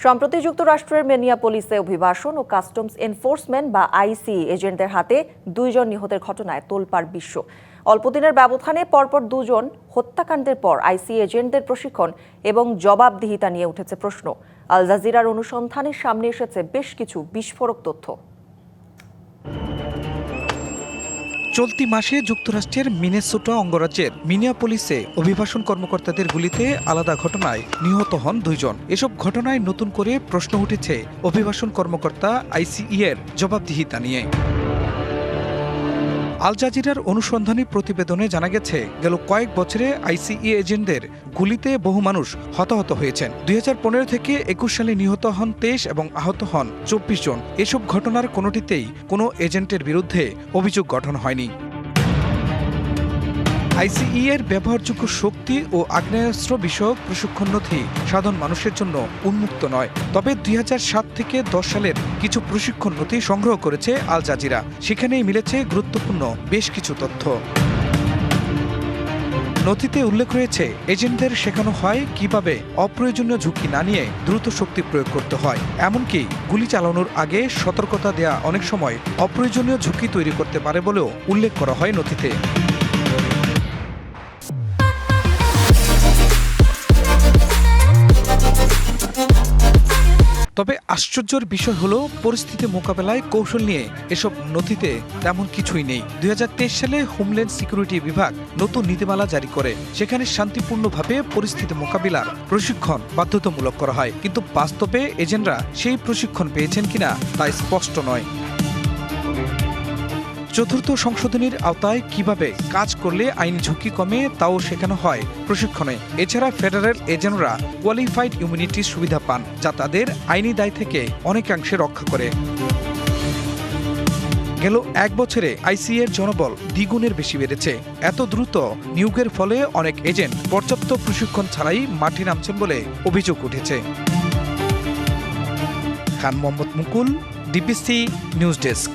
সম্প্রতি যুক্তরাষ্ট্রের মিনিয়াপলিসে অভিবাসন ও কাস্টমস এনফোর্সমেন্ট বা আইসি এজেন্টদের হাতে 2 জন নিহতের ঘটনায় তোলপাড় বিশ্ব। অল্পদিনের ব্যবধানে পরপর 2 জন হত্যাকাণ্ডের পর আইসি এজেন্টদের প্রশিক্ষণ এবং জবাবদিহিতা নিয়ে উঠেছে প্রশ্ন। আল জাজিরার অনুসন্ধানের সামনে এসেছে বেশ কিছু বিস্ফোরক তথ্য। চলতি মাসে যুক্তরাষ্ট্রের মিনেসোটা অঙ্গরাজ্যের মিনিয়াপলিসে অভিবাসন কর্মকর্তাদের গুলিতে আলাদা ঘটনায় নিহত হন 2 জন। এসব ঘটনায় নতুন করে প্রশ্ন উঠেছে অভিবাসন কর্মকর্তা আইসিই এর জবাবদিহিতা নিয়ে। আল জাজিরার অনুসন্ধানী প্রতিবেদনে জানা গেছে, গেল কয়েক বছরে আইসিই এজেন্টদের গুলিতে বহু মানুষ হতাহত হয়েছেন। 2015 থেকে 21 সালে নিহত হন 23 এবং আহত হন 24 জন। এসব ঘটনার কোনোটিতেই কোনো এজেন্টের বিরুদ্ধে অভিযোগ গঠন হয়নি। আইসিই এর ব্যবহারযোগ্য শক্তি ও আগ্নেয়াস্ত্র বিষয়ক প্রশিক্ষণ নথি সাধারণ মানুষের জন্য উন্মুক্ত নয়। তবে 2007 থেকে 10 সালের কিছু প্রশিক্ষণ নথি সংগ্রহ করেছে আল জাজিরা। সেখানেই মিলেছে গুরুত্বপূর্ণ বেশ কিছু তথ্য। নথিতে উল্লেখ রয়েছে, এজেন্টদের শেখানো হয় কিভাবে অপ্রয়োজনীয় ঝুঁকি না নিয়ে দ্রুত শক্তি প্রয়োগ করতে হয়। এমনকি গুলি চালানোর আগে সতর্কতা দেয়া অনেক সময় অপ্রয়োজনীয় ঝুঁকি তৈরি করতে পারে বলেও উল্লেখ করা হয় নথিতে। তবে আশ্চর্যের বিষয় হলো, পরিস্থিতি মোকাবেলায় কৌশল নিয়ে এসব নথিতে তেমন কিছুই নেই। 2023 সালে হোমল্যান্ড সিকিউরিটি বিভাগ নতুন নীতিমালা জারি করে। সেখানে শান্তিপূর্ণভাবে পরিস্থিতি মোকাবিলার প্রশিক্ষণ বাধ্যতামূলক করা হয়, কিন্তু বাস্তবে এজেন্টরা সেই প্রশিক্ষণ পেয়েছেন কিনা তা স্পষ্ট নয়। চতুর্থ সংশোধনীর আওতায় কিভাবে কাজ করলে আইনি ঝুঁকি কমে তাও শেখানো হয় প্রশিক্ষণে। এছাড়া ফেডারেল এজেন্টরা কোয়ালিফাইড ইমিউনিটির সুবিধা পান, যা তাদের আইনি দায় থেকে অনেকাংশে রক্ষা করে। গেল 1 বছরে আইসিই এর জনবল দ্বিগুণের বেশি বেড়েছে। এত দ্রুত নিয়োগের ফলে অনেক এজেন্ট পর্যাপ্ত প্রশিক্ষণ ছাড়াই মাঠে নামছেন বলে অভিযোগ উঠেছে। খান মোহাম্মদ মুকুল, ডিবিসি নিউজ ডেস্ক।